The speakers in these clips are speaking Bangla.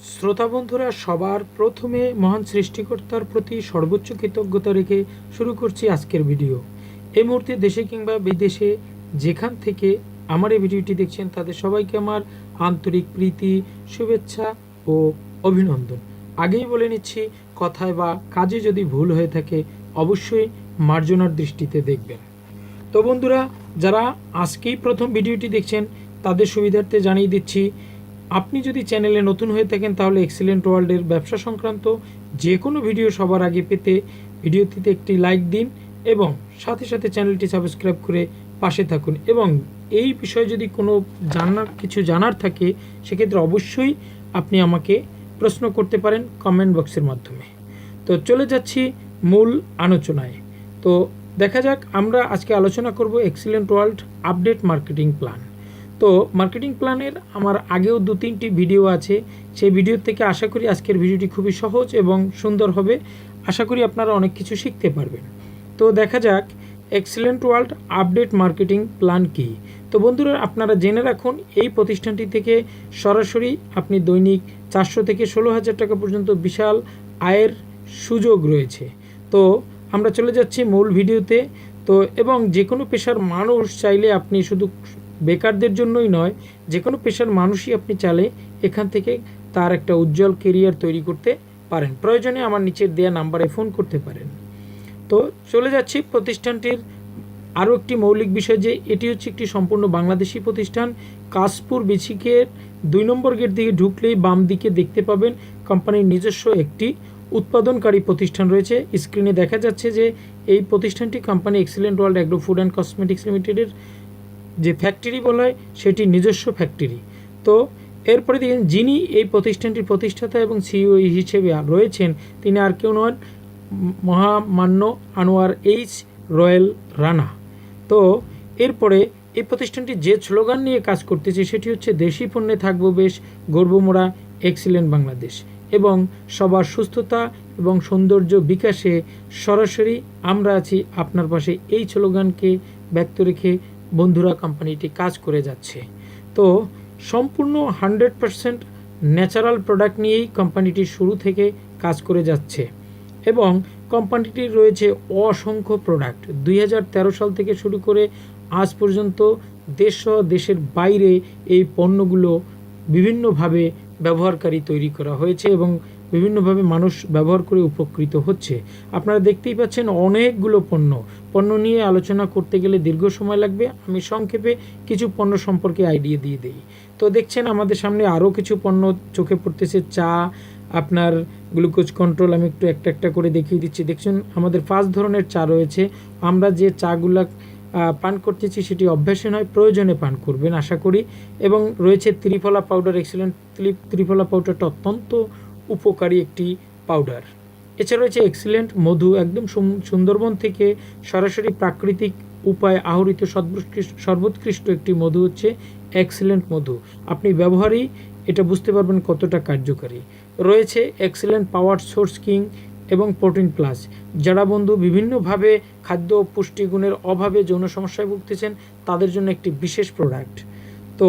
শ্রোতা বন্ধুরা, সবার প্রথমে মহান সৃষ্টিকর্তার প্রতি সর্বোচ্চ কৃতজ্ঞতা রেখে শুরু করছি আজকের ভিডিও। এই মুহূর্তে দেশে কিংবা বিদেশে যেখান থেকে আমার এই ভিডিওটি দেখছেন তাদের সবাইকে আমার আন্তরিক প্রীতি, শুভেচ্ছা ও অভিনন্দন। আগেই বলে নিচ্ছি, কথায় বা কাজে যদি ভুল হয়ে থাকে অবশ্যই মার্জনার দৃষ্টিতে দেখবেন। তো বন্ধুরা, যারা আজকেই প্রথম ভিডিওটি দেখছেন তাদের সুবিধার্থে জানিয়ে দিচ্ছি, আপনি যদি চ্যানেলে নতুন হয়ে থাকেন তাহলে এক্সিলেন্ট ওয়ার্ল্ডের ব্যবসা সংক্রান্ত যে কোনো ভিডিও সবার আগে পেতে ভিডিওটিতে একটি লাইক দিন এবং সাথে সাথে চ্যানেলটি সাবস্ক্রাইব করে পাশে থাকুন। এবং এই বিষয়ে যদি কোনো কিছু জানার থাকে সেক্ষেত্রে অবশ্যই আপনি আমাকে প্রশ্ন করতে পারেন কমেন্ট বক্সের মাধ্যমে। তো চলে যাচ্ছি মূল আলোচনায়। তো দেখা যাক, আমরা আজকে আলোচনা করব excellent world update marketing plan. তো মার্কেটিং প্ল্যানের আমার আগেও 2-3টি ভিডিও আছে, সেই ভিডিও থেকে আশা করি আজকের ভিডিওটি খুবই সহজ এবং সুন্দর হবে। আশা করি আপনারা অনেক কিছু শিখতে পারবেন। তো দেখা যাক excellent world update marketing plan কী। তো বন্ধুরা, আপনারা জেনে রাখুন, এই প্রতিষ্ঠানটি থেকে সরাসরি আপনি দৈনিক 400 থেকে 16,000 টাকা পর্যন্ত বিশাল আয়ের সুযোগ রয়েছে। তো আমরা চলে যাচ্ছি মূল ভিডিওতে। তো এবং যে কোনো পেশার মানুষ চাইলে, আপনি শুধু বেকারদের জন্যই নয়, যে কোনো পেশার মানুষই আপনি চাইলে এখান থেকে তার একটা উজ্জ্বল কেরিয়ার তৈরি করতে পারেন। প্রয়োজনে আমার নিচের দেওয়া নাম্বারে ফোন করতে পারেন। তো চলে যাচ্ছি প্রতিষ্ঠানটির আরও একটি মৌলিক বিষয়, যে এটি হচ্ছে একটি সম্পূর্ণ বাংলাদেশি প্রতিষ্ঠান। কাশপুর বেসিকের 2 নম্বর গেট দিকে ঢুকলেই বাম দিকে দেখতে পাবেন কোম্পানির নিজস্ব একটি উৎপাদনকারী প্রতিষ্ঠান রয়েছে। স্ক্রিনে দেখা যাচ্ছে যে এই প্রতিষ্ঠানটি company excellent world agro food and cosmetics লিমিটেডের যে ফ্যাক্টরি বলা হয় সেটি নিজস্ব ফ্যাক্টরি। তো এরপরে দেখেন, যিনি এই প্রতিষ্ঠানটির প্রতিষ্ঠাতা এবং সিইও হিসেবে রয়েছেন তিনি আর কেউ নন, মহামান্য আনোয়ার এইচ রয়েল রানা। তো এরপরে এই প্রতিষ্ঠানটি যে স্লোগান নিয়ে কাজ করতেছে সেটি হচ্ছে, দেশি পণ্যে থাকবো বেশ, গর্বমোড়া এক্সিলেন্ট বাংলাদেশ। এবং সবার সুস্থতা এবং সৌন্দর্য বিকাশে সরাসরি আমরা আছি আপনার পাশে, এই স্লোগানকে ব্যক্ত রেখে বন্ধুরা কোম্পানিটি কাজ করে যাচ্ছে। তো সম্পূর্ণ 100% ন্যাচারাল প্রোডাক্ট নিয়েই কোম্পানিটি শুরু থেকে কাজ করে যাচ্ছে এবং কোম্পানিটির রয়েছে অসংখ্য প্রোডাক্ট। 2013 সাল থেকে শুরু করে আজ পর্যন্ত দেশ ও দেশের বাইরে এই পণ্যগুলো বিভিন্নভাবে ব্যবহারকারী তৈরি করা হয়েছে এবং বিভিন্নভাবে মানুষ ব্যবহার করে উপকৃত হচ্ছে। আপনারা দেখতেই পাচ্ছেন অনেকগুলো পণ্য নিয়ে আলোচনা করতে গেলে দীর্ঘ সময় লাগবে। আমি সংক্ষেপে কিছু পণ্য সম্পর্কে আইডিয়া দিয়ে দিই। তো দেখছেন আমাদের সামনে আরও কিছু পণ্য চোখে পড়তেছে। চা, আপনার গ্লুকোজ কন্ট্রোল, আমি একটু একটা করে দেখিয়ে দিচ্ছি। দেখছেন আমাদের 5 ধরনের চা রয়েছে। আমরা যে চাগুলা পান করতেছি সেটি অভ্যাসে নয়, প্রয়োজনে পান করবেন আশা করি। এবং রয়েছে ত্রিফলা পাউডার, এক্সিলেন্ট ত্রিফলা পাউডারটা অত্যন্ত উপকারী একটি পাউডার। এছাড়া রয়েছে এক্সিলেন্ট মধু, একদম সুন্দরবন থেকে সরাসরি প্রাকৃতিক উপায়ে আহরিত সর্বোৎকৃষ্ট একটি মধু হচ্ছে এক্সিলেন্ট মধু। আপনি ব্যবহারই এটা বুঝতে পারবেন কতটা কার্যকারী। রয়েছে এক্সিলেন্ট পাওয়ার সোর্স কিং এবং প্রোটিন প্লাস। যারা বন্ধু বিভিন্নভাবে খাদ্য ও পুষ্টিগুণের অভাবে যৌন সমস্যায় ভুগতেছেন তাদের জন্য একটি বিশেষ প্রোডাক্ট। তো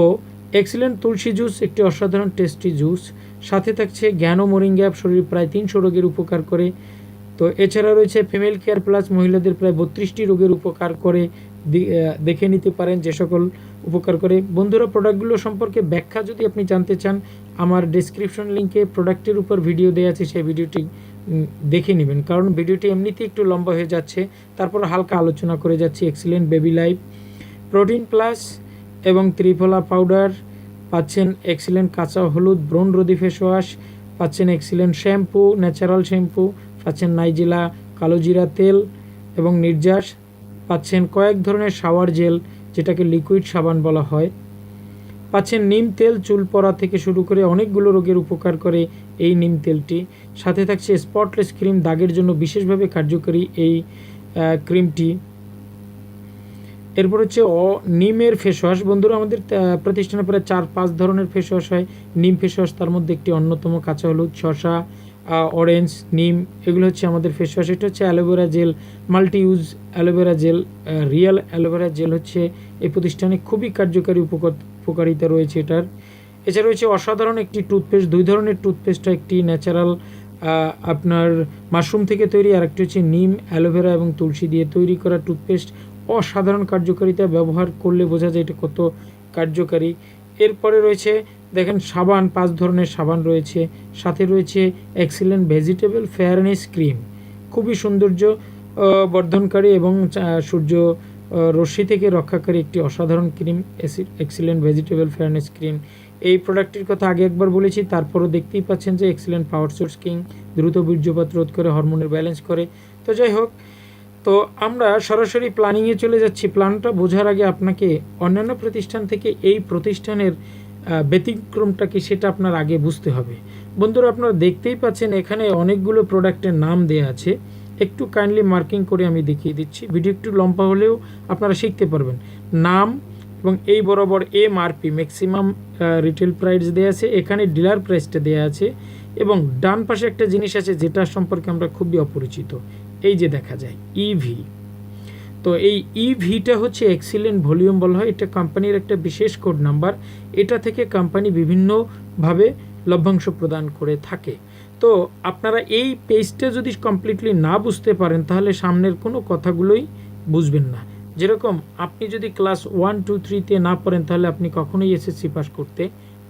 এক্সিলেন্ট তুলসী জুস, একটি অসাধারণ টেস্টি জুস। সাথে থাকছে জ্ঞান ও মোরিঙ্গা, শরীর প্রায় 300 রোগের উপকার করে। তো এছাড়া রয়েছে ফিমেল কেয়ার প্লাস, মহিলাদের প্রায় 32টি রোগের উপকার করে। দেখে নিতে পারেন যে সকল উপকার করে। বন্ধুরা, প্রোডাক্টগুলো সম্পর্কে ব্যাখ্যা যদি আপনি জানতে চান, আমার ডেসক্রিপশন লিঙ্কে প্রোডাক্টের উপর ভিডিও দেওয়া আছে, সেই ভিডিওটি দেখে নেবেন, কারণ ভিডিওটি এমনিতেই একটু লম্বা হয়ে যাচ্ছে। তারপর হালকা আলোচনা করে যাচ্ছি। Excellent baby life, protein plus এবং ত্রিফলা পাউডার পাচ্ছেন। এক্সিলেন্ট কাঁচা হলুদ ব্রণ রোধী ফেস ওয়াশ পাচ্ছেন। এক্সিলেন্ট শ্যাম্পু, ন্যাচারাল শ্যাম্পু পাচ্ছেন। নাইজেলা কালোজিরা তেল এবং নির্যাস পাচ্ছেন। কয়েক ধরনের শাওয়ার জেল, যেটাকে লিকুইড সাবান বলা হয়, পাচ্ছেন। নিম তেল, চুল পড়া থেকে শুরু করে অনেকগুলো রোগের উপকার করে এই নিম তেলটি। সাথে থাকছে স্পটলেস ক্রিম, দাগের জন্য বিশেষভাবে কার্যকরী এই ক্রিমটি। এরপর হচ্ছে নিমের ফেস ওয়াশ। বন্ধুরা, আমাদের প্রতিষ্ঠানে প্রায় 4-5 ধরনের ফেস ওয়াশ হয়। নিম ফেস ওয়াশ তার মধ্যে একটি অন্যতম। কাঁচা হলুদ, শসা, অরেঞ্জ, নিম, এগুলো হচ্ছে আমাদের ফেস ওয়াশ। এটা হচ্ছে aloe vera gel, multi use aloe vera gel, real aloe vera gel হচ্ছে এই প্রতিষ্ঠানে খুবই কার্যকারী উপকারিতা রয়েছে এটার। এছাড়া রয়েছে অসাধারণ একটি টুথপেস্ট, 2 ধরনের টুথপেস্ট, একটি ন্যাচারাল আপনার মাশরুম থেকে তৈরি, আর একটি হচ্ছে নিম, অ্যালোভেরা এবং তুলসী দিয়ে তৈরি করা টুথপেস্ট। অসাধারণ কার্যকারিতা, ব্যবহার করলে বোঝা যায় এটা কত কার্যকারী। এরপরে রয়েছে দেখেন সাবান, 5 ধরনের সাবান রয়েছে, সাথে রয়েছে এক্সিলেন্ট ভেজিটেবল ফেয়ারনেস ক্রিম, খুবই সৌন্দর্য বর্ধনকারী এবং সূর্য রশ্মি থেকে রক্ষাকারী একটি অসাধারণ cream, excellent vegetable fairness cream. এই প্রোডাক্টটির কথা আগে একবার বলেছি, তারপরও দেখতেই পাচ্ছেন যে এক্সিলেন্ট পাওয়ার সোর্স কিং, দ্রুত বীর্যপাত রোধ করে, হরমোনের ব্যালেন্স করে। তো যাই হোক, তো আমরা সরাসরি প্ল্যানিংয়ে চলে যাচ্ছি। প্ল্যানটা বোঝার আগে আপনাকে অন্যান্য প্রতিষ্ঠান থেকে এই প্রতিষ্ঠানের ব্যতিক্রমটা কি সেটা আপনার আগে বুঝতে হবে। বন্ধুরা, আপনারা দেখতেই পাচ্ছেন এখানে অনেকগুলো প্রোডাক্টের নাম দেওয়া আছে, একটু কাইন্ডলি মার্কিং করে আমি দেখিয়ে দিচ্ছি। ভিডিও একটু লম্বা হলেও আপনারা শিখতে পারবেন। নাম এবং এই বরাবর এমআরপি, ম্যাক্সিমাম রিটেল প্রাইস দেওয়া আছে, এখানে ডিলার প্রাইসটা দেওয়া আছে, এবং ডান পাশে একটা জিনিস আছে যেটা সম্পর্কে আমরা খুবই অপরিচিত, এই যে দেখা যায় ইভি। তো এই ইভিটা হচ্ছে এক্সিলেন্ট ভলিউম বলা হয়, এটা কোম্পানির একটা বিশেষ কোড নাম্বার। এটা থেকে কোম্পানি বিভিন্নভাবে লভ্যাংশ প্রদান করে থাকে। তো আপনারা এই পেজটা যদি কমপ্লিটলি না বুঝতে পারেন তাহলে সামনের কোনো কথাগুলোই বুঝবেন না। যেরকম আপনি যদি ক্লাস 1, 2, 3-তে না পড়েন তাহলে আপনি কখনোই এসএসসি পাস করতে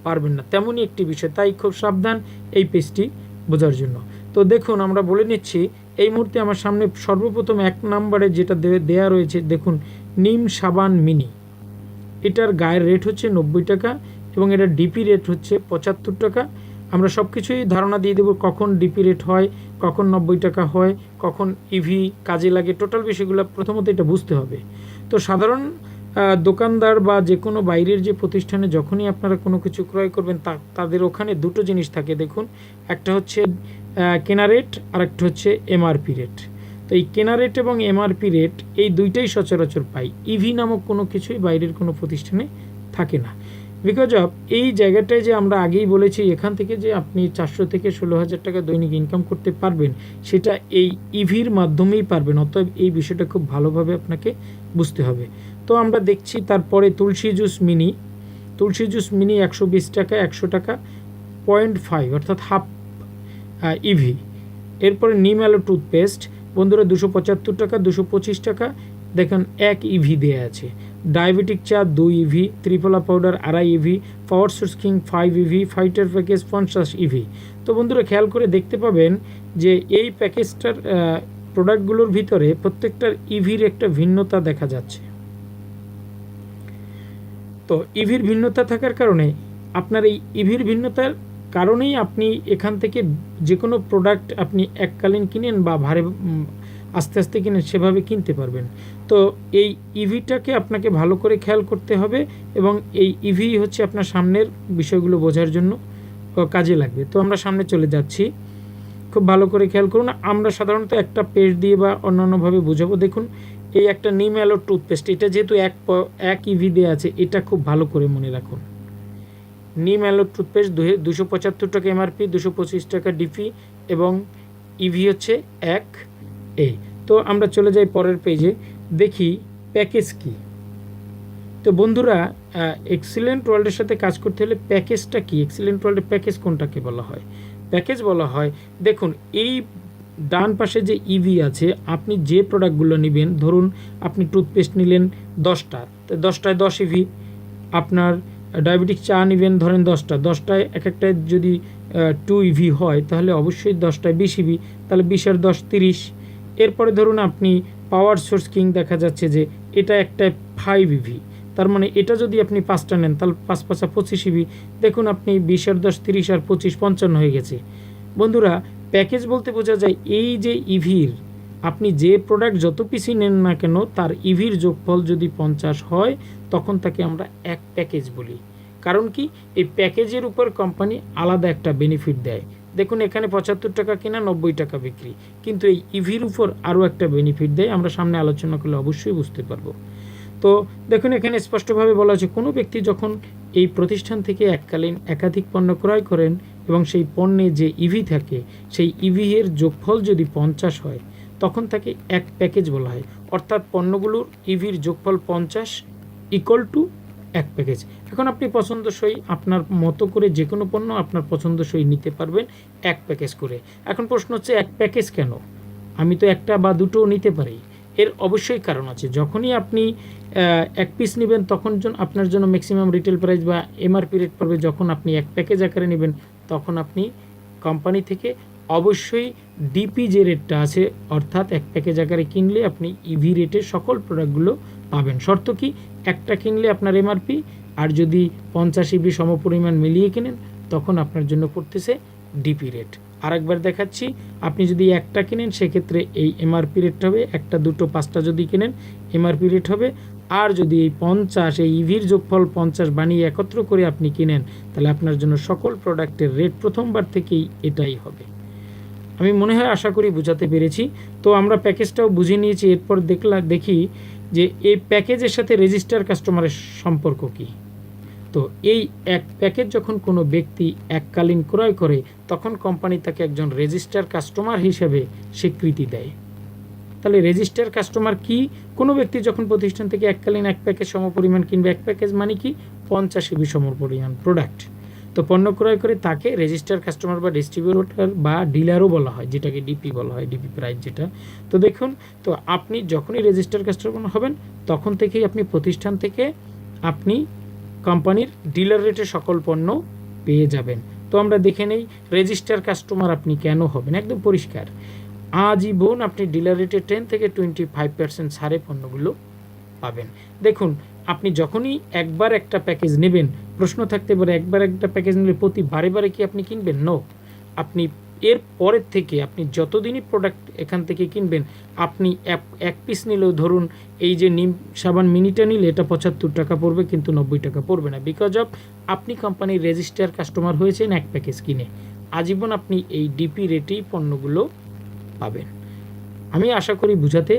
পারবেন না, তেমনই একটি বিষয়। তাই খুব সাবধান এই পেজটি বোঝার জন্য। তো দেখুন, আমরা বলে নিচ্ছি, এই মুহূর্তে আমার সামনে সর্বপ্রথম 1 নম্বরে যেটা দেয়া রয়েছে, দেখুন নিম সাবান মিনি। এটার গায়ের রেট হচ্ছে 90 টাকা এবং এটার ডিপি রেট হচ্ছে 75 টাকা। আমরা সব কিছুই ধারণা দিয়ে দেবো, কখন ডিপি রেট হয়, কখন 90 টাকা হয়, কখন ইভি কাজে লাগে, টোটাল বিষয়গুলো প্রথমত এটা বুঝতে হবে। তো সাধারণ দোকানদার বা যে কোনো বাইরের যে প্রতিষ্ঠানে যখনই আপনারা কোনো কিছু ক্রয় করবেন তাদের ওখানে দুটো জিনিস থাকে, দেখুন, একটা হচ্ছে কেনা রেট আর একটা হচ্ছে এমআরপি রেট। তো এই কেনা রেট এবং এমআরপি রেট এই দুইটাই সচরাচর পাই, ইভি নামক কোনো কিছুই বাইরের কোনো প্রতিষ্ঠানে থাকে না। বিকজ অফ এই জায়গাটায় যে আমরা আগেই বলেছি, এখান থেকে যে আপনি 400 থেকে 16,000 টাকা দৈনিক ইনকাম করতে পারবেন, সেটা এই ইভির মাধ্যমেই পারবেন। অতএব এই বিষয়টা খুব ভালোভাবে আপনাকে বুঝতে হবে। তো আমরা দেখছি তারপরে তুলসী জুস মিনি। তুলসী জুস মিনি 120 টাকা, 100 টাকা 0.5 অর্থাৎ হাফ ইভি। এরপরে নিম অ্যালো টুথপেস্ট বন্ধুরা 275 টাকা, 225 টাকা, দেখেন 1 ইভি দেওয়া আছে। ডায়াবেটিক চা 2 EV, triphala powder 2.5 EV, power source king 5 EV, fighter package 50 EV. তো বন্ধুরা খেয়াল করে দেখতে পাবেন যে এই প্যাকেজটার প্রোডাক্টগুলোর ভিতরে প্রত্যেকটার ইভির একটা ভিন্নতা দেখা যাচ্ছে। তো ইভির ভিন্নতা থাকার কারণে আপনার এই ইভির ভিন্নতার কারণেই আপনি এখান থেকে যে কোনো প্রোডাক্ট আপনি এককালীন কিনেন বা ভারে আস্তে আস্তে কিনেন, সেভাবে কিনতে পারবেন। তো এই ইভিটাকে আপনাকে ভালো করে খেয়াল করতে হবে এবং এই ইভি হচ্ছে আপনার সামনের বিষয়গুলো বোঝার জন্য কাজে লাগবে। তো আমরা সামনে চলে যাচ্ছি, খুব ভালো করে খেয়াল করুন। আমরা সাধারণত একটা পেজ দিয়ে বা অন্যান্যভাবে বোঝাবো। দেখুন, এই একটা নিম অ্যালো টুথপেস্ট, এটা যেহেতু এক ইভি দেওয়া আছে, এটা খুব ভালো করে মনে রাখুন। নিম অ্যালো টুথপেস্ট 275 টাকা এমআরপি, 225 টাকা ডিপি এবং ইভি হচ্ছে 1A। তো আমরা চলে যাই পরের পেজে, দেখি প্যাকেজ কি। তো বন্ধুরা, এক্সিলেন্ট ওয়ার্ল্ডের সাথে কাজ করতে হলে প্যাকেজটা কি, এক্সিলেন্ট ওয়ার্ল্ডের প্যাকেজ কোনটাকে বলা হয়? প্যাকেজ বলা হয়, দেখুন এই ডান পাশে যে ইভি আছে, আপনি যে প্রোডাক্টগুলো নেবেন, ধরুন আপনি টুথপেস্ট নিলেন 10টা, তো 10টায় 10 ইভি। আপনার ডায়াবেটিক চা নেবেন ধরেন 10টা, 10টায় এক একটায় যদি 2 ইভি হয় তাহলে অবশ্যই 10টায় 20 ইভি, তাহলে 20 আর 10 30। এরপরে ধরুন আপনি পাওয়ার সোর্স কিং দেখা যাচ্ছে যে এটা একটায় 5 ইভি, তার মানে এটা যদি আপনি 5টা নেন তাহলে 5 5 25 ইভি। দেখুন আপনি 20 আর 10 30 আর 25 55 হয়ে গেছে। বন্ধুরা, প্যাকেজ বলতে বোঝা যায় এই যে ইভির আপনি যে প্রোডাক্ট যত পিসি নেন না কেন তার ইভির যোগফল যদি 50 হয় তখন তাকে আমরা এক প্যাকেজ বলি। কারণ কি, এই প্যাকেজের উপর কোম্পানি আলাদা একটা বেনিফিট দেয়। দেখুন এখানে 75 টাকা কিনা 90 টাকা বিক্রি, কিন্তু এই ইভির উপর আরও একটা বেনিফিট দেয়, আমরা সামনে আলোচনা করলে অবশ্যই বুঝতে পারবো। তো দেখুন এখানে স্পষ্টভাবে বলা হচ্ছে, কোনো ব্যক্তি যখন এই প্রতিষ্ঠান থেকে এককালীন একাধিক পণ্য ক্রয় করেন এবং সেই পণ্যে যে ইভি থাকে সেই ইভি এর যোগফল যদি 50 হয় তখন তাকে এক প্যাকেজ বলা হয়। অর্থাৎ পণ্যগুলোর ইভির যোগফল 50 = এক প্যাকেজ। এখন আপনি পছন্দসই আপনার মতো করে যে কোনো পণ্য আপনার পছন্দসই নিতে পারবেন এক প্যাকেজ করে। এখন প্রশ্ন হচ্ছে এক প্যাকেজ কেন? আমি তো একটা বা দুটোও নিতে পারি। এর অবশ্যই কারণ আছে। যখনই আপনি এক পিস নেবেন তখন আপনার জন্য ম্যাক্সিমাম রিটেল প্রাইস বা এমআরপি রেট পড়বে। যখন আপনি এক প্যাকেজ আকারে নেবেন তখন আপনি কোম্পানি থেকে অবশ্যই ডিপি যে রেটটা আছে, অর্থাৎ এক প্যাকেজ আকারে কিনলে আপনি ইভি রেটের সকল প্রোডাক্টগুলো পাবেন। শর্ত কি? একটা কিনলে আপনার এমআরপি, আর যদি 50 ইভি সমপরিমাণ মিলিয়ে কিনেন তখন আপনার জন্য পড়তেছে ডিপি রেট। আরেকবার দেখাচ্ছি, আপনি যদি একটা কিনেন সেক্ষেত্রে এই এমআরপি রেট হবে, একটা দুটো পাঁচটা যদি কিনেন এমআরপি রেট হবে। আর যদি এই 50 এই ইভির যোগফল 50 বানিয়ে একত্র করে আপনি কিনেন তাহলে আপনার জন্য সকল প্রোডাক্টের রেট প্রথমবার থেকেই এটাই হবে। আমি মনে হয় আশা করি বোঝাতে পেরেছি। তো আমরা প্যাকেজটাও বুঝে নিয়েছি। এরপর দেখি যে এই প্যাকেজের সাথে রেজিস্টার কাস্টমারের সম্পর্ক কী। তো এই এক প্যাকেজ যখন কোনো ব্যক্তি এককালীন ক্রয় করে তখন কোম্পানি তাকে একজন রেজিস্টার কাস্টমার হিসেবে স্বীকৃতি দেয়। তাহলে রেজিস্টার কাস্টমার কি? কোনো ব্যক্তি যখন প্রতিষ্ঠান থেকে এককালীন এক প্যাকেজ সমপরিমাণ কিনবে, এক প্যাকেজ মানে কি 50 ইভি সমপরিমাণ প্রোডাক্ট, তো পণ্য ক্রয় করে তাকে রেজিস্টার কাস্টমার বা ডিস্ট্রিবিউটর বা ডিলারও বলা হয়, যেটাকে ডিপি বলা হয়, ডিপি প্রাইস যেটা। তো দেখুন, তো আপনি যখনই রেজিস্টার কাস্টমার হবেন তখন থেকেই আপনি প্রতিষ্ঠান থেকে আপনি কোম্পানির ডিলার রেটে সকল পণ্য পেয়ে যাবেন। তো আমরা দেখে নেই রেজিস্টার কাস্টমার আপনি কেন হবেন। একদম পরিষ্কার, আজীবন আপনি ডিলার রেটে 10 থেকে 25% ছাড়ে পণ্যগুলো পাবেন। দেখুন, আপনি যখনই একবার একটা প্যাকেজ নেবেন, প্রশ্ন থাকতে পারে একবার একটা প্যাকেজ নিলে প্রতি বারে কি আপনি কিনবেন? নো। আপনি এর পরের থেকে আপনি যতদিনই প্রোডাক্ট এখান থেকে কিনবেন, আপনি এক পিস নিলেও ধরুন এই যে নিম সাবান মিনিটা নিলে এটা 75 টাকা পড়বে, কিন্তু 90 টাকা পড়বে না, বিকজ অফ আপনি কোম্পানির রেজিস্টার কাস্টমার হয়েছেন এক প্যাকেজ কিনে। আজীবন আপনি এই ডিপি রেটেই পণ্যগুলো পাবেন। আমি আশা করি বুঝাতে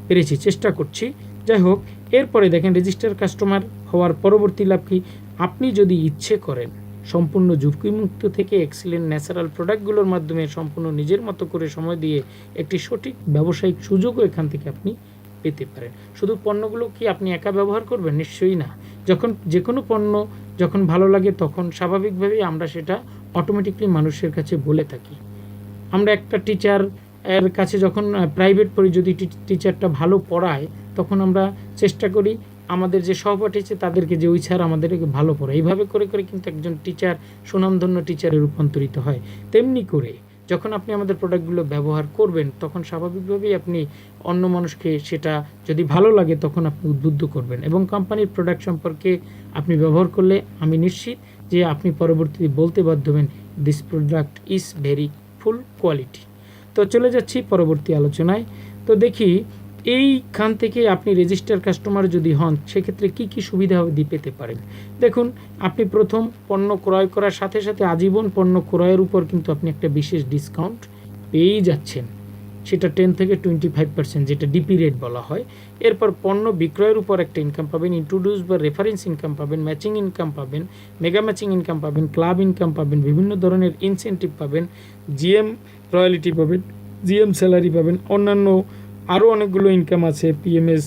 পেরেছি, চেষ্টা করছি। যাই হোক, এরপরে দেখেন রেজিস্টার কাস্টমার হওয়ার পরবর্তী লাভ কি? আপনি যদি ইচ্ছে করেন সম্পূর্ণ ঝুঁকিমুক্ত থেকে এক্সিলেন্ট ন্যাচারাল প্রোডাক্টগুলোর মাধ্যমে সম্পূর্ণ নিজের মতো করে সময় দিয়ে একটি সঠিক ব্যবসায়িক সুযোগও এখান থেকে আপনি পেতে পারেন। শুধু পণ্যগুলো কি আপনি একা ব্যবহার করবেন? নিশ্চয়ই না। যখন যে কোনো পণ্য যখন ভালো লাগে তখন স্বাভাবিকভাবেই আমরা সেটা অটোমেটিকলি মানুষের কাছে বলে থাকি। আমরা একটা টিচার এর কাছে যখন প্রাইভেট পড়ি, যদি টিচারটা ভালো পড়ায় তখন আমরা চেষ্টা করি আমাদের যে সহপাঠী আছে তাদেরকে যে ওই স্যার আমাদেরকে ভালো পড়ায়, এইভাবে করে কিন্তু একজন টিচার সুনামধন্য টিচারে রূপান্তরিত হয়। তেমনি করে যখন আপনি আমাদের প্রোডাক্টগুলো ব্যবহার করবেন তখন স্বাভাবিকভাবেই আপনি অন্য মানুষকে সেটা যদি ভালো লাগে তখন আপনি উদ্বুদ্ধ করবেন, এবং কোম্পানির প্রোডাক্ট সম্পর্কে আপনি ব্যবহার করলে আমি নিশ্চিত যে আপনি পরবর্তীতে বলতে বাধ্য হবেন this product is very full quality. তো চলে যাচ্ছি পরবর্তী আলোচনায়। তো দেখি এইখান থেকে আপনি রেজিস্টার কাস্টমার যদি হন সেক্ষেত্রে কি কি সুবিধা পেতে পারেন। দেখুন, আপনি প্রথম পণ্য ক্রয় করার সাথে সাথে আজীবন পণ্য ক্রয়ের উপর কিন্তু আপনি একটা বিশেষ ডিসকাউন্ট পেয়েই যাচ্ছেন, সেটা 10 থেকে 25%, যেটা ডিপি রেট বলা হয়। এরপর পণ্য বিক্রয়ের উপর একটা ইনকাম পাবেন, ইন্ট্রোডিউস বা রেফারেন্স ইনকাম পাবেন, ম্যাচিং ইনকাম পাবেন, মেগা ম্যাচিং ইনকাম পাবেন, ক্লাব ইনকাম পাবেন, বিভিন্ন ধরনের ইনসেন্টিভ পাবেন, জিএম রয়্যালিটি পাবেন, জিএম স্যালারি পাবেন, অন্যান্য আরও অনেকগুলো ইনকাম আছে, পিএমএস,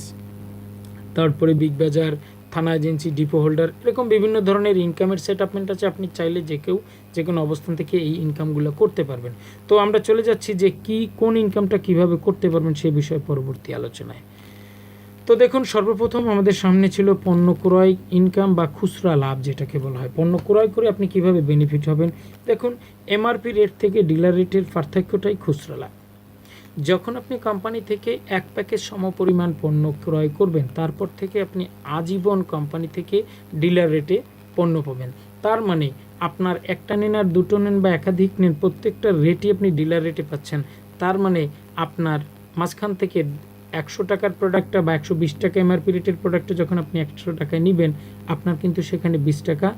তারপরে বিগ বাজার, থানা এজেন্সি, ডিপো হোল্ডার, এরকম বিভিন্ন ধরনের ইনকামের সেটআপমেন্ট আছে। আপনি চাইলে যে কোনো অবস্থান থেকে এই ইনকামগুলো করতে পারবেন। তো আমরা চলে যাচ্ছি যে কোন ইনকামটা কিভাবে করতে পারবেন সেই বিষয়ে পরবর্তী আলোচনায়। তো দেখুন, সর্বপ্রথম আমাদের সামনে ছিল পণ্য ক্রয় ইনকাম বা খুচরা লাভ, যেটাকে বলা হয়। পণ্য ক্রয় করে আপনি কিভাবে বেনিফিট হবেন। দেখুন, এমআরপি রেট থেকে ডিলার রেটের পার্থক্যটাই খুচরা লাভ। যখন আপনি কোম্পানি থেকে এক প্যাকেজ সমপরিমাণ পণ্য ক্রয় করবেন তারপর থেকে আপনি আজীবন কোম্পানি থেকে ডিলার রেটে পণ্য পাবেন। তার মানে আপনার একটা নেন আর দুটো নেন বা একাধিক নেন, প্রত্যেকটা রেটই আপনি ডিলার রেটে পাচ্ছেন। তার মানে আপনার মাঝখান থেকে 100 টাকার প্রোডাক্টটা বা 120 টাকা এমআরপি রেটের প্রোডাক্টটা যখন আপনি 100 টাকায় নেবেন, আপনার কিন্তু সেখানে 20 টাকা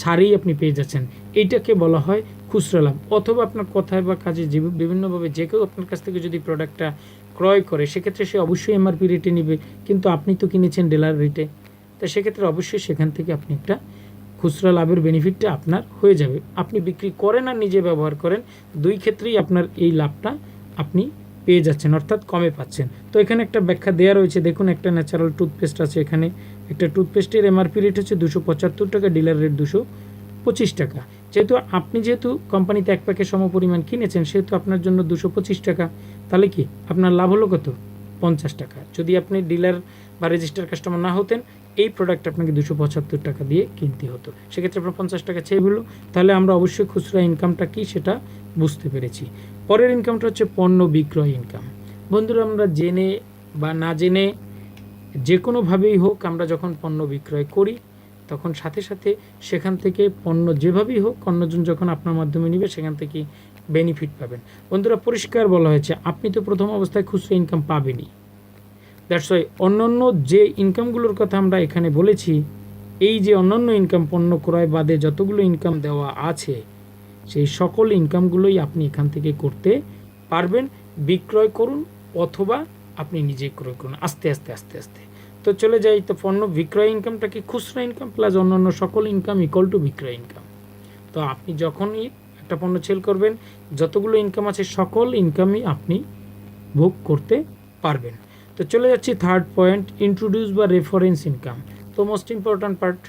ছাড়েই আপনি পেয়ে যাচ্ছেন। এইটাকে বলা হয় খুচরা লাভ। অথবা আপনার কথায় বা কাজে বিভিন্নভাবে যে কেউ আপনার কাছ থেকে যদি প্রোডাক্টটা ক্রয় করে সেক্ষেত্রে সে অবশ্যই এমআরপি রেটে নেবে, কিন্তু আপনি তো কিনেছেন ডিলার রেটে, তো সেক্ষেত্রে অবশ্যই সেখান থেকে আপনি একটা খুচরা লাভের বেনিফিটটা আপনার হয়ে যাবে। আপনি বিক্রি করেন আর নিজে ব্যবহার করেন, দুই ক্ষেত্রেই আপনার এই লাভটা আপনি পেয়ে যাচ্ছেন, অর্থাৎ কমে পাচ্ছেন। তো এখানে একটা ব্যাখ্যা দেওয়া রয়েছে। দেখুন, একটা ন্যাচারাল টুথপেস্ট আছে, এখানে একটা টুথপেস্টের এমআরপি রেট হচ্ছে 275 টাকা, ডিলার রেট 225 টাকা। যেহেতু কোম্পানিতে এক প্যাকেট সমপরিমাণ কিনেছেন, সেহেতু আপনার জন্য 225 টাকা। তাহলে কি আপনার লাভ হলো কত? 50 টাকা। যদি আপনি ডিলার বা রেজিস্টার কাস্টমার না হতেন, এই প্রোডাক্ট আপনাকে 275 টাকা দিয়ে কিনতে হতো, সেক্ষেত্রে আপনার 50 টাকা চেয়ে হলো। তাহলে আমরা অবশ্যই খুচরা ইনকামটা কী সেটা বুঝতে পেরেছি। পরের ইনকামটা হচ্ছে পণ্য বিক্রয় ইনকাম। বন্ধুরা, আমরা জেনে বা না জেনে যে কোনোভাবেই হোক, আমরা যখন পণ্য বিক্রয় করি তখন সাথে সাথে সেখান থেকে পণ্য যেভাবেই হোক অন্যজন যখন আপনার মাধ্যমে নেবে সেখান থেকে বেনিফিট পাবেন। বন্ধুরা, পরিষ্কার বলা হয়েছে আপনি তো প্রথম অবস্থায় খুচরা ইনকাম পাবেনই। দ্যাটস ওয়াই অন্যান্য যে ইনকামগুলোর কথা আমরা এখানে বলেছি, এই যে অন্যান্য ইনকাম পণ্য ক্রয় বাদে যতগুলো ইনকাম দেওয়া আছে, সেই সকল ইনকামগুলোই আপনি এখান থেকে করতে পারবেন। বিক্রয় করুন অথবা আপনি নিজেই ক্রয় করুন আস্তে আস্তে আস্তে আস্তে। তো চলে যাই, তো পণ্য বিক্রয় ইনকামটা কি খুচরা ইনকাম প্লাস অন্যান্য সকল ইনকাম ইকুয়াল টু বিক্রয় ইনকাম। তো আপনি যখনই একটা পণ্য সেল করবেন, যতগুলো ইনকাম আছে সকল ইনকামই আপনি ভোগ করতে পারবেন। তো চলে যাচ্ছি থার্ড পয়েন্ট, ইন্ট্রোডিউস বা রেফারেন্স ইনকাম। তো মোস্ট ইম্পর্ট্যান্ট পার্ট।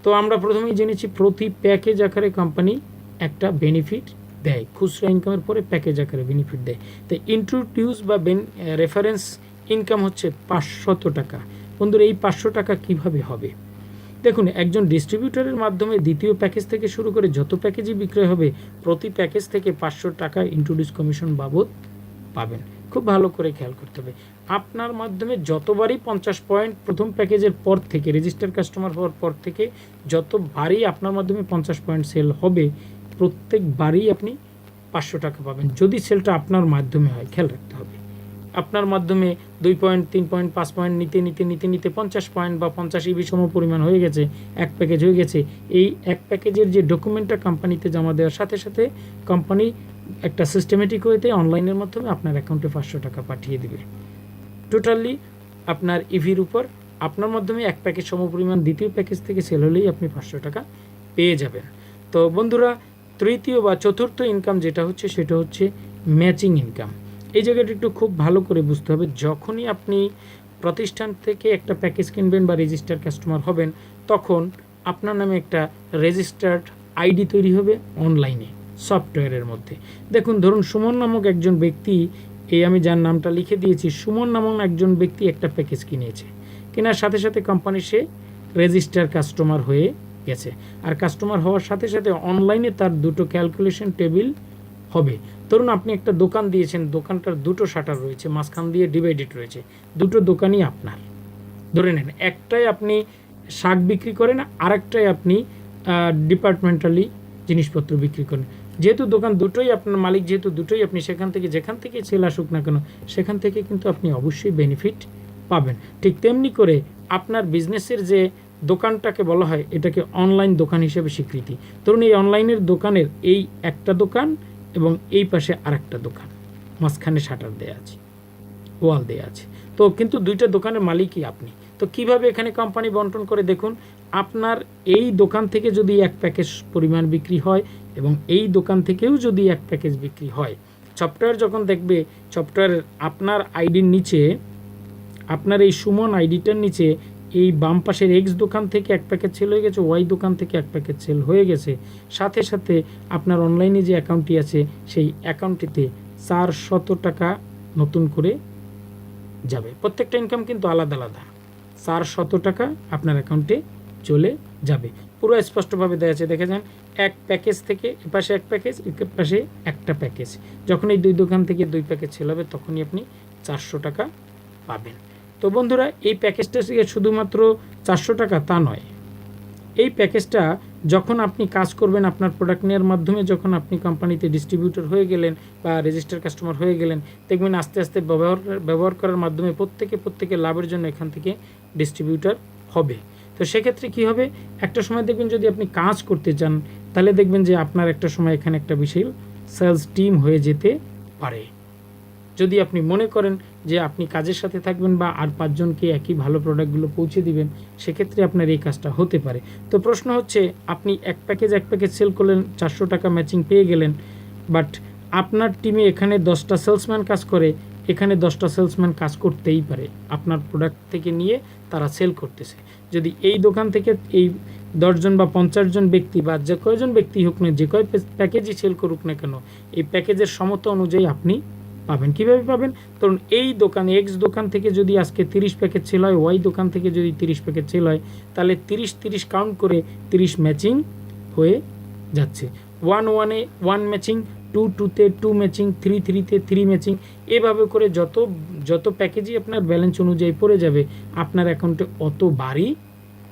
তো আমরা প্রথমেই জেনেছি প্রতি প্যাকেজ আকারে কোম্পানি একটা বেনিফিট দেয়, খুচরা ইনকামের পরে প্যাকেজ আকারে বেনিফিট দেয়। তো ইন্ট্রোডিউস বা রেফারেন্স ইনকাম হচ্ছে 500 টাকা। বন্ধুরা, এই 500 টাকা কিভাবে হবে? দেখুন, একজন ডিস্ট্রিবিউটরের মাধ্যমে দ্বিতীয় প্যাকেজ থেকে শুরু করে যত প্যাকেজই বিক্রয় হবে, প্রতি প্যাকেজ থেকে 500 টাকা ইন্ট্রোডিউস কমিশন বাবদ পাবেন। খুব ভালো করে খেয়াল করতে হবে, আপনার মাধ্যমে যতবারই 50 পয়েন্ট প্রথম প্যাকেজের পর থেকে রেজিস্টার কাস্টমার হওয়ার পর থেকে যতবারই আপনার মাধ্যমে 50 পয়েন্ট সেল হবে, প্রত্যেকবারই আপনি 500 টাকা পাবেন, যদি সেলটা আপনার মাধ্যমে হয়। খেয়াল রাখতে হবে, আপনার মাধ্যমে 2 পয়েন্ট 3 পয়েন্ট 5 পয়েন্ট নিতে নিতে নিতে নিতে 50 পয়েন্ট বা 50 ইবি সম পরিমাণ হয়ে গেছে, এক প্যাকেজ হয়ে গেছে। এই এক প্যাকেজের যে ডকুমেন্টটা কোম্পানিতে জমা দেওয়ার সাথে সাথে কোম্পানি একটা সিস্টেমেটিক ওয়েতে অনলাইনের মাধ্যমে আপনার অ্যাকাউন্টে 500 টাকা পাঠিয়ে দিবে। টোটালি আপনার ইভির উপর আপনার মাধ্যমে এক প্যাকেজ সমপরিমাণ দ্বিতীয় প্যাকেজ থেকে সেল হলেই আপনি 500 টাকা পেয়ে যাবেন। তো বন্ধুরা, তৃতীয় বা চতুর্থ ইনকাম যেটা হচ্ছে সেটা হচ্ছে ম্যাচিং ইনকাম। এই জায়গাটা একটু খুব ভালো করে বুঝতে হবে। যখনই আপনি প্রতিষ্ঠান থেকে একটা প্যাকেজ কিনবেন বা রেজিস্টার কাস্টমার হবেন, তখন আপনার নামে একটা রেজিস্টার্ড আইডি তৈরি হবে অনলাইনে সফটওয়্যারের মধ্যে। দেখুন, ধরুন সুমন নামক একজন ব্যক্তি, এই আমি যার নামটা লিখে দিয়েছি, সুমন নামক একজন ব্যক্তি একটা প্যাকেজ কিনেছে, কেনার সাথে সাথে কোম্পানি সে রেজিস্টার কাস্টমার হয়ে গেছে। আর কাস্টমার হওয়ার সাথে সাথে অনলাইনে তার দুটো ক্যালকুলেশন টেবিল হবে। ধরুন আপনি একটা দোকান দিয়েছেন, দোকানটার দুটো শাটার রয়েছে, মাঝখান দিয়ে ডিভাইডেড রয়েছে, দুটো দোকানই আপনার। ধরে নেন একটাই আপনি শাক বিক্রি করেন, আরেকটাই আপনি ডিপার্টমেন্টালি জিনিসপত্র বিক্রি করেন। যেহেতু দোকান দুটোই আপনার মালিক, যেহেতু দুটোই আপনি, সেখান থেকে যেখান থেকে সেল আসুক না কেন সেখান থেকে কিন্তু আপনি অবশ্যই বেনিফিট পাবেন। ঠিক তেমনি করে আপনার বিজনেসের যে দোকানটাকে বলা হয়, এটাকে অনলাইন দোকান হিসেবে স্বীকৃতি। ধরুন এই অনলাইনের দোকানের এই একটা দোকান এবং এই পাশে আরেকটা দোকান, মাঝখানে শাটার দেওয়া আছে, ওয়াল দেওয়া আছে, তো কিন্তু দুইটা দোকানের মালিকই আপনি। তো কিভাবে এখানে কোম্পানি বন্টন করে? দেখুন, আপনার এই দোকান থেকে যদি এক প্যাকেজ পরিমাণ বিক্রি হয় এবং এই দোকান থেকেও যদি এক প্যাকেজ বিক্রি হয়, সফটওয়্যার যখন দেখবে, সফটওয়্যারের আপনার আইডির নিচে, আপনার এই সুমন আইডিটার নিচে এই বাম পাশের এক্স দোকান থেকে এক প্যাকেট সেল হয়ে গেছে, ওয়াই দোকান থেকে এক প্যাকেট সেল হয়ে গেছে, সাথে সাথে আপনার অনলাইনে যে অ্যাকাউন্টটি আছে সেই অ্যাকাউন্টটিতে 400 টাকা নতুন করে যাবে। প্রত্যেকটা ইনকাম কিন্তু আলাদা আলাদা। 400 টাকা আপনার অ্যাকাউন্টে চলে যাবে, পুরো স্পষ্টভাবে দেওয়া আছে। দেখে যান, এক প্যাকেজ থেকে এপাশে এক প্যাকেজ, এপাশে একটা প্যাকেজ। যখন এই দুই দোকান থেকে দুই প্যাকেজ সেল হবে তখনই আপনি 400 টাকা পাবেন। তো বন্ধুরা, এই প্যাকেজটা থেকে শুধুমাত্র 400 টাকা তা নয়, এই প্যাকেজটা যখন আপনি কাজ করবেন আপনার প্রোডাক্ট নেওয়ার মাধ্যমে, যখন আপনি কোম্পানিতে ডিস্ট্রিবিউটর হয়ে গেলেন বা রেজিস্টার কাস্টমার হয়ে গেলেন, দেখবেন আস্তে আস্তে ব্যবহার করার মাধ্যমে প্রত্যেকে লাভের জন্য এখান থেকে ডিস্ট্রিবিউটর হবে। তো সেক্ষেত্রে কী হবে, একটা সময় দেখবেন যদি আপনি কাজ করতে চান তাহলে দেখবেন যে আপনার একটা সময় এখানে একটা বিশাল সেলস টিম হয়ে যেতে পারে। যদি আপনি মনে করেন যে আপনি কাজের সাথে থাকবেন বা আর 5 জনকে একই ভালো প্রোডাক্টগুলো পৌঁছে দিবেন, সেক্ষেত্রে আপনার এই কাজটা হতে পারে। তো প্রশ্ন হচ্ছে, আপনি এক প্যাকেজ সেল করলেন, 400 টাকা ম্যাচিং পেয়ে গেলেন, বাট আপনার টিমে এখানে 10টা সেলসম্যান কাজ করে, এখানে 10টা সেলসম্যান কাজ করতেই পারে, আপনার প্রোডাক্ট থেকে নিয়ে তারা সেল করতেছে। যদি এই দোকান থেকে এই 10 জন বা 50 জন ব্যক্তি বা যে কয়জন ব্যক্তি হোক না, যে কয় প্যাকেজই সেল করুক না কেন, এই প্যাকেজের সমতা অনুযায়ী আপনি পাবেন। কীভাবে পাবেন? ধরুন এই দোকানে এক্স দোকান থেকে যদি আজকে 30 প্যাকেজ সেল হয়, ওয়াই দোকান থেকে যদি 30 প্যাকেজ সেল হয়, তাহলে 30 কাউন্ট করে 30 ম্যাচিং হয়ে যাচ্ছে। 1 1 ম্যাচিং, 2 2-তে 2 ম্যাচিং, 3 3-তে 3 ম্যাচিং, এভাবে করে যত প্যাকেজই আপনার ব্যালেন্স অনুযায়ী পড়ে যাবে, আপনার অ্যাকাউন্টে অতবারই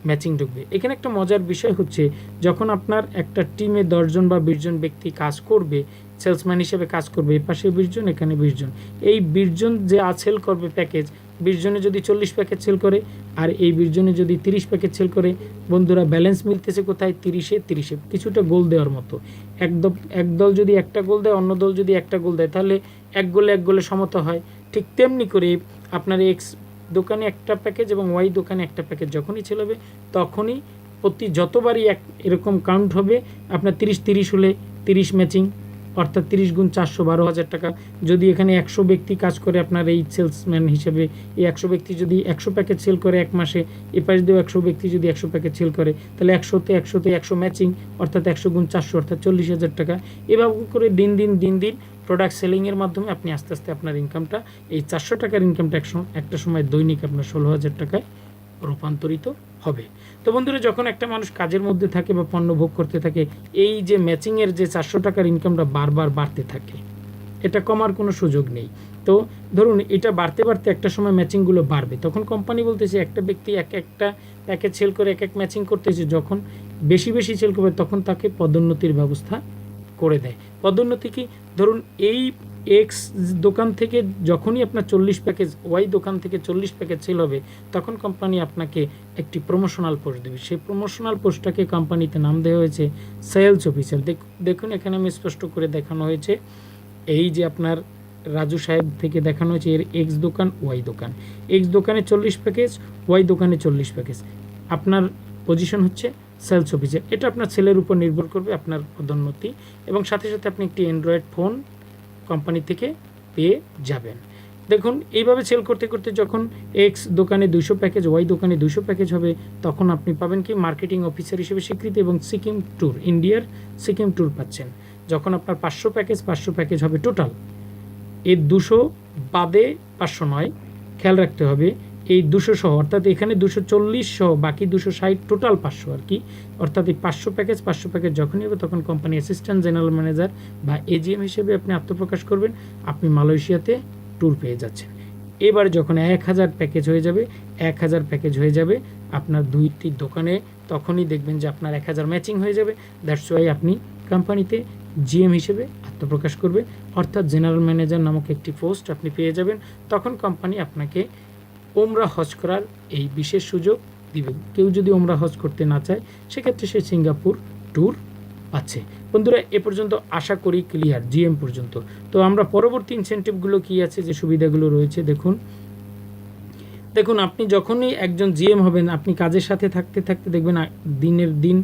ম্যাচিং ঢুকবে। এখানে একটা মজার বিষয় হচ্ছে, যখন আপনার একটা টিমে 10 জন বা 20 জন ব্যক্তি কাজ করবে, সেলসম্যান হিসেবে কাজ করবে, এই পাশে 20 জন, এখানে 20 জন, এই 20 জন যে সেল করবে প্যাকেজ, 20 জনে যদি 40 প্যাকেজ সেল করে আর এই 20 জনে যদি 30 প্যাকেজ সেল করে, বন্ধুরা ব্যালেন্স মিলতেছে কোথায়? 30-এ 30-এ, কিছুটা গোল দেওয়ার মতো। এক দল যদি একটা গোল দেয়, অন্য দল যদি একটা গোল দেয়, তাহলে এক গোলে সমতা হয়। ঠিক তেমনি করে আপনার এক্স দোকানে একটা প্যাকেজ এবং ওয়াই দোকানে একটা প্যাকেজ যখনই সেল হবে, তখনই যতবারই এরকম কাউন্ট হবে, আপনার 30-30 হলে 30 ম্যাচিং, অর্থাৎ 30 গুণ 400, 12,000 টাকা। যদি এখানে 100 ব্যক্তি কাজ করে আপনার এই সেলসম্যান হিসেবে, এই 100 ব্যক্তি যদি 100 প্যাকেজ সেল করে এক মাসে, এ পাশ দিয়েও 100 ব্যক্তি যদি 100 প্যাকেজ সেল করে, তাহলে 100-তে 100 ম্যাচিং, অর্থাৎ 100 গুণ 400, অর্থাৎ 40,000 টাকা। এভাবে করে দিন দিন প্রোডাক্ট সেলিংয়ের মাধ্যমে আপনি আস্তে আস্তে আপনার ইনকামটা, এই 400 টাকার ইনকামটা একটা সময় দৈনিক আপনার 16,000 টাকায় রূপান্তরিত হবে। তো বন্ধুরা, যখন একটা মানুষ কাজের মধ্যে থাকে বা পণ্য ভোগ করতে থাকে, এই যে ম্যাচিংয়ের যে 400 টাকার ইনকামটা বারবার বাড়তে থাকে, এটা কমার কোনো সুযোগ নেই। তো ধরুন এটা বাড়তে একটা সময় ম্যাচিংগুলো বাড়বে, তখন কোম্পানি বলতেছে একটা ব্যক্তি একটা প্যাকেজ সেল করে এক ম্যাচিং করতেছে, যখন বেশি সেল করবে তখন তাকে পদোন্নতির ব্যবস্থা করে দেয়। পদোন্নতি কি? ধরুন এই এক্স দোকান থেকে যখনই আপনার 40 প্যাকেজ, ওয়াই দোকান থেকে 40 প্যাকেজ সেল হবে, তখন কোম্পানি আপনাকে একটি প্রমোশনাল পোস্ট দেবে। সেই প্রমোশনাল পোস্টটাকে কোম্পানিতে নাম দেওয়া হয়েছে সেলস অফিসার। দেখুন এখানে আমি স্পষ্ট করে দেখানো হয়েছে, এই যে আপনার রাজু সাহেব থেকে দেখানো হয়েছে এর এক্স দোকান, ওয়াই দোকান। এক্স দোকানে 40 প্যাকেজ, ওয়াই দোকানে 40 প্যাকেজ, আপনার পজিশন হচ্ছে সেলস অফিসার। এটা আপনার সেলের উপর নির্ভর করবে আপনার পদোন্নতি, এবং সাথে আপনি একটি অ্যান্ড্রয়েড ফোন কোম্পানি থেকে পেয়ে যাবেন। দেখুন এইভাবে সেল করতে যখন এক্স দোকানে 200 প্যাকেজ, ওয়াই দোকানে 200 প্যাকেজ হবে, তখন আপনি পাবেন কি? মার্কেটিং অফিসার হিসেবে স্বীকৃতি এবং সিকিম ট্যুর, ইন্ডিয়ার সিকিম ট্যুর পাচ্ছেন। যখন আপনার 500 প্যাকেজ হবে টোটাল, এর 200 বাদে 500 নয়, খেয়াল রাখতে হবে, এই 200 সহ, অর্থাৎ এখানে 240 সহ বাকি 260, টোটাল 500 আর কি। অর্থাৎ এই 500 প্যাকেজ যখনই হবে, তখন কোম্পানি অ্যাসিস্ট্যান্ট জেনারেল ম্যানেজার বা এজিএম হিসেবে আপনি আত্মপ্রকাশ করবেন, আপনি মালয়েশিয়াতে ট্যুর পেয়ে যাচ্ছেন। এবারে যখন 1000 প্যাকেজ হয়ে যাবে, 1000 প্যাকেজ হয়ে যাবে আপনার 2টি দোকানে, তখনই দেখবেন যে আপনার 1000 ম্যাচিং হয়ে যাবে। দ্যাটস ওয়াই আপনি কোম্পানিতে জিএম হিসেবে আত্মপ্রকাশ করবে, অর্থাৎ জেনারেল ম্যানেজার নামক একটি পোস্ট আপনি পেয়ে যাবেন। তখন কোম্পানি আপনাকে ওমরা হজ করার এই বিশেষ সুযোগ দিবে। কেউ যদি ওমরা হজ করতে না চায়, সেক্ষেত্রে সে সিঙ্গাপুর ট্যুর পাচ্ছে। বন্ধুরা, এ পর্যন্ত আশা করি ক্লিয়ার, জিএম পর্যন্ত। তো আমরা পরবর্তী ইনসেন্টিভগুলো কি আছে, যে সুবিধাগুলো রয়েছে দেখুন আপনি যখনই একজন জিএম হবেন, আপনি কাজের সাথে থাকতে দেখবেন দিনের দিন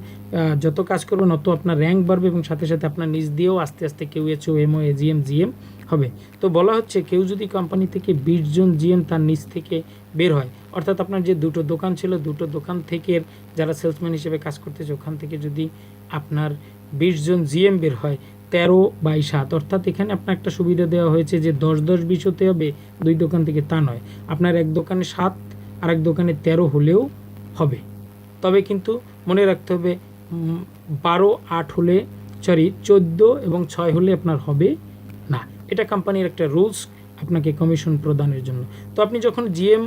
যত কাজ করবেন অত আপনার র্যাঙ্ক বাড়বে, এবং সাথে আপনার নিজ দিয়েও আস্তে আস্তে কেউ এচও, এমও, এজিএম, জিএম হবে। তো বলা হচ্ছে কেউ যদি কোম্পানি থেকে 20 জন জিএম তার নিচ থেকে বের হয়, অর্থাৎ আপনার যে 2টো দোকান ছিল, 2টো দোকান থেকে যারা সেলসম্যান হিসেবে কাজ করতেছে, ওখান থেকে যদি আপনার 20 জন জিএম বের হয়, 13/7, অর্থাৎ এখানে আপনার একটা সুবিধা দেওয়া হয়েছে যে 10-10-20 হতে হবে 2 দোকান থেকে, তা নয়, আপনার এক দোকানে 7 আর এক দোকানে 13 হলেও হবে। তবে কিন্তু মনে রাখতে হবে 12-8 হলে 14 এবং 6 হলে আপনার হবে না। এটা কোম্পানির একটা রুলস আপনাকে কমিশন প্রদানের জন্য। তো আপনি যখন জিএম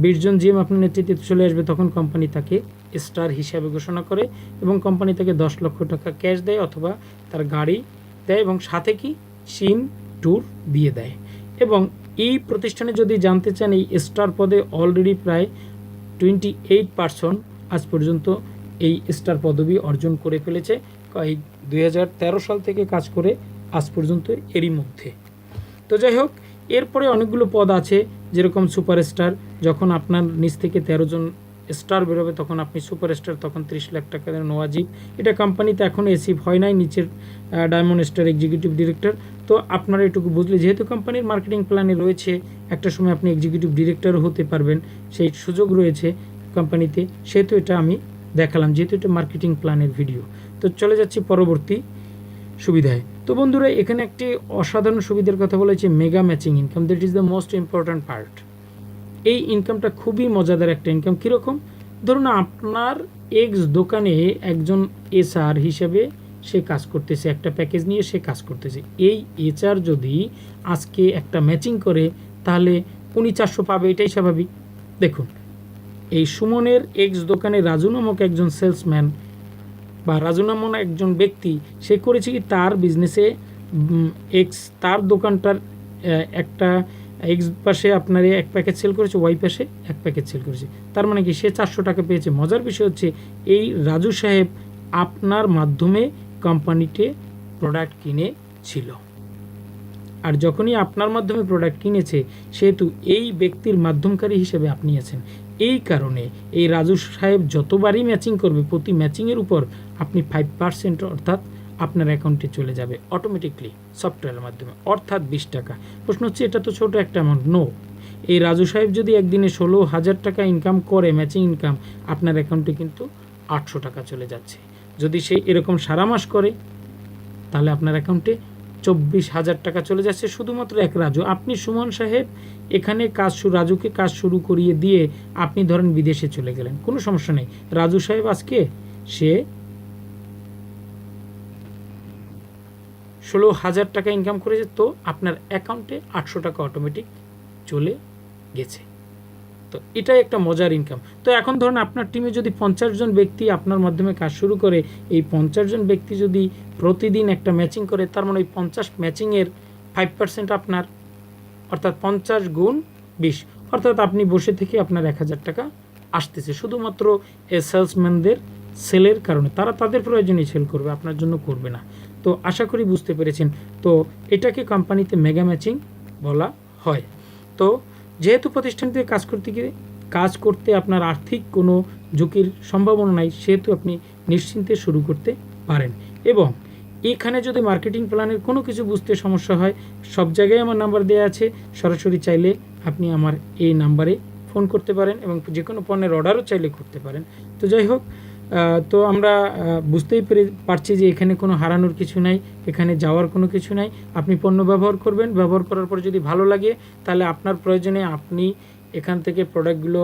20 জন জিএম আপনার নেতৃত্বে চলে আসবে, তখন কোম্পানি তাকে স্টার হিসাবে ঘোষণা করে, এবং কোম্পানি তাকে 10 লক্ষ টাকা ক্যাশ দেয় অথবা তার গাড়ি দেয়, এবং সাথে কি সিম ট্যুর দিয়ে দেয়। এবং এই প্রতিষ্ঠানে যদি জানতে চান, এই স্টার পদে অলরেডি প্রায় 28% আজ পর্যন্ত এই স্টার পদবি অর্জন করে ফেলেছে, এই 2013 সাল থেকে কাজ করে আজ পর্যন্ত এরই মধ্যে। তো যাই হোক, এরপরে অনেকগুলো পদ আছে, যেরকম সুপারস্টার, যখন আপনার নিচ থেকে 13 জন স্টার বেরোবে তখন আপনি সুপারস্টার, তখন 30 লাখ টাকা দেন ওয়াজিব। এটা কোম্পানিতে এখনও এসিভ হয় নাই, নিচের ডায়মন্ড স্টার এক্সিকিউটিভ ডিরেক্টর। তো আপনারা এটুকু বুঝলে, যেহেতু কোম্পানির মার্কেটিং প্ল্যানে রয়েছে একটা সময় আপনি এক্সিকিউটিভ ডিরেক্টরও হতে পারবেন, সেই সুযোগ রয়েছে কোম্পানিতে, সেহেতু এটা আমি দেখালাম, যেহেতু এটা মার্কেটিং প্ল্যানের ভিডিও। তো চলে যাচ্ছি পরবর্তী সুবিধায়। তো বন্ধুরা, এখানে একটি অসাধারণ সুবিধার কথা বলেছে, mega matching income. That is the most important part. এই ইনকামটা খুবই মজাদার একটা ইনকাম। কীরকম? ধরুন আপনার এক্স দোকানে একজন এসআর হিসেবে সে কাজ করতেছে, একটা প্যাকেজ নিয়ে সে কাজ করতেছে। এই এইচআর যদি আজকে একটা ম্যাচিং করে তাহলে উনি 400 পাবে, এটাই স্বাভাবিক। দেখুন, এই সুমনের এক্স দোকানে রাজু নামক একজন সেলসম্যান বা রাজু নামক একজন ব্যক্তি, সে করেছে কি, তার বিজনেসে তার দোকানটার একটা এক্স পাশে আপনার এক প্যাকেজ সেল করেছে, ওয়াই পাশে এক প্যাকেজ সেল করেছে। তার মানে কি, সে 400 টাকা পেয়েছে। মজার বিষয় হচ্ছে, এই রাজু সাহেব আপনার মাধ্যমে কোম্পানিতে প্রোডাক্ট কিনেছিল, আর যখনই আপনার মাধ্যমে প্রোডাক্ট কিনেছে, সেহেতু এই ব্যক্তির মাধ্যমকারী হিসেবে আপনি আছেন। এই কারণে এই রাজু সাহেব যতবারই ম্যাচিং করবে, প্রতি ম্যাচিংয়ের উপর আপনি 5% অর্থাৎ আপনার অ্যাকাউন্টে চলে যাবে অটোমেটিকলি সফটওয়্যারের মাধ্যমে, অর্থাৎ 20 টাকা। প্রশ্ন হচ্ছে, এটা তো ছোটো একটা অ্যামাউন্ট। নো, এই রাজু সাহেব যদি একদিনে 16,000 টাকা ইনকাম করে, ম্যাচিং ইনকাম, আপনার অ্যাকাউন্টে কিন্তু 800 টাকা চলে যাচ্ছে। যদি সে এরকম সারা মাস করে, তাহলে আপনার অ্যাকাউন্টে 24,000 টাকা চলে যাচ্ছে শুধুমাত্র এক রাজু। আপনি সুমন সাহেব এখানে রাজুকে কাজ শুরু করিয়ে দিয়ে আপনি ধরেন বিদেশে চলে গেলেন, কোনো সমস্যা নেই। রাজু সাহেব আজকে সে 16,000 টাকা ইনকাম করেছে, তো আপনার অ্যাকাউন্টে 800 টাকা অটোমেটিক চলে গেছে। তো এটাই একটা মজার ইনকাম। তো এখন ধরুন আপনার টিমে যদি 50 জন ব্যক্তি আপনার মাধ্যমে কাজ শুরু করে, এই 50 জন ব্যক্তি যদি প্রতিদিন একটা ম্যাচিং করে, তার মানে ওই 50 ম্যাচিংয়ের 5% আপনার, অর্থাৎ 50 গুণ 20, অর্থাৎ আপনি বসে থেকে আপনার 1,000 টাকা আসতেছে শুধুমাত্র এই সেলসম্যানদের সেলের কারণে। তারা তাদের প্রয়োজনেই সেল করবে, আপনার জন্য করবে না। তো আশা করি বুঝতে পেরেছেন। তো এটাকে কোম্পানিতে মেগা ম্যাচিং বলা হয়। তো যেহেতু প্রতিষ্ঠানটিতে কাজ করতে আপনার আর্থিক কোনো ঝুঁকির সম্ভাবনা নাই, সেহেতু আপনি নিশ্চিন্তে শুরু করতে পারেন। এবং এখানে যদি মার্কেটিং প্ল্যানের কোনো কিছু বুঝতে সমস্যা হয়, সব জায়গায় আমার নাম্বার দেওয়া আছে, সরাসরি চাইলে আপনি আমার এই নাম্বারে ফোন করতে পারেন এবং যে কোনো পণ্যের অর্ডারও চাইলে করতে পারেন। তো যাই হোক, তো আমরা বুঝতেই পারছি যে এখানে কোনো হারানোর কিছু নাই, এখানে যাওয়ার কোনো কিছু নাই। আপনি পণ্য ব্যবহার করবেন, ব্যবহার করার পর যদি ভালো লাগে, তাহলে আপনার প্রয়োজনে আপনি এখান থেকে প্রোডাক্টগুলো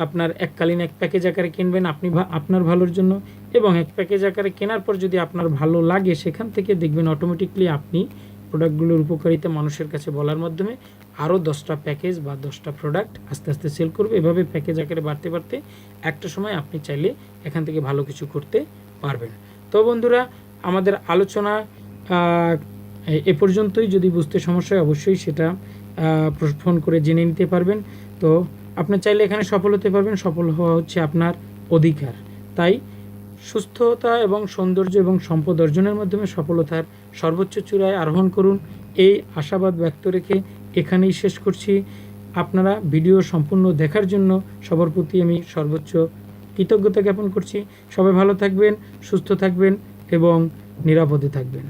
আপনার এককালীন এক প্যাকেজ আকারে কিনবেন আপনি আপনার ভালোর জন্য, এবং এক প্যাকেজ আকারে কেনার পর যদি আপনার ভালো লাগে, সেখান থেকে দেখবেন অটোমেটিকলি আপনি প্রোডাক্টগুলোর উপকারিতা মানুষের কাছে বলার মাধ্যমে আরও 10টা প্যাকেজ বা 10টা প্রোডাক্ট আস্তে আস্তে সেল করবে। এভাবে প্যাকেজ আকারে বাড়তে বাড়তে একটা সময় আপনি চাইলে এখান থেকে ভালো কিছু করতে পারবেন। তো বন্ধুরা, আমাদের আলোচনা এ পর্যন্তই। যদি বুঝতে সমস্যা হয় অবশ্যই সেটা ফোন করে জেনে নিতে পারবেন। তো আপনি চাইলে এখানে সফল হতে পারবেন। সফল হওয়া হচ্ছে আপনার অধিকার। তাই সুস্থতা এবং সৌন্দর্য এবং সম্পদ অর্জনের মাধ্যমে সফলতার সর্বোচ্চ চূড়ায় আরোহণ করুন, এই আশাবাদ ব্যক্ত রেখে এখানেই শেষ করছি। আপনারা ভিডিও সম্পূর্ণ দেখার জন্য সবার প্রতি আমি সর্বোচ্চ কৃতজ্ঞতা জ্ঞাপন করছি। সবাই ভালো থাকবেন, সুস্থ থাকবেন এবং নিরাপদে থাকবেন।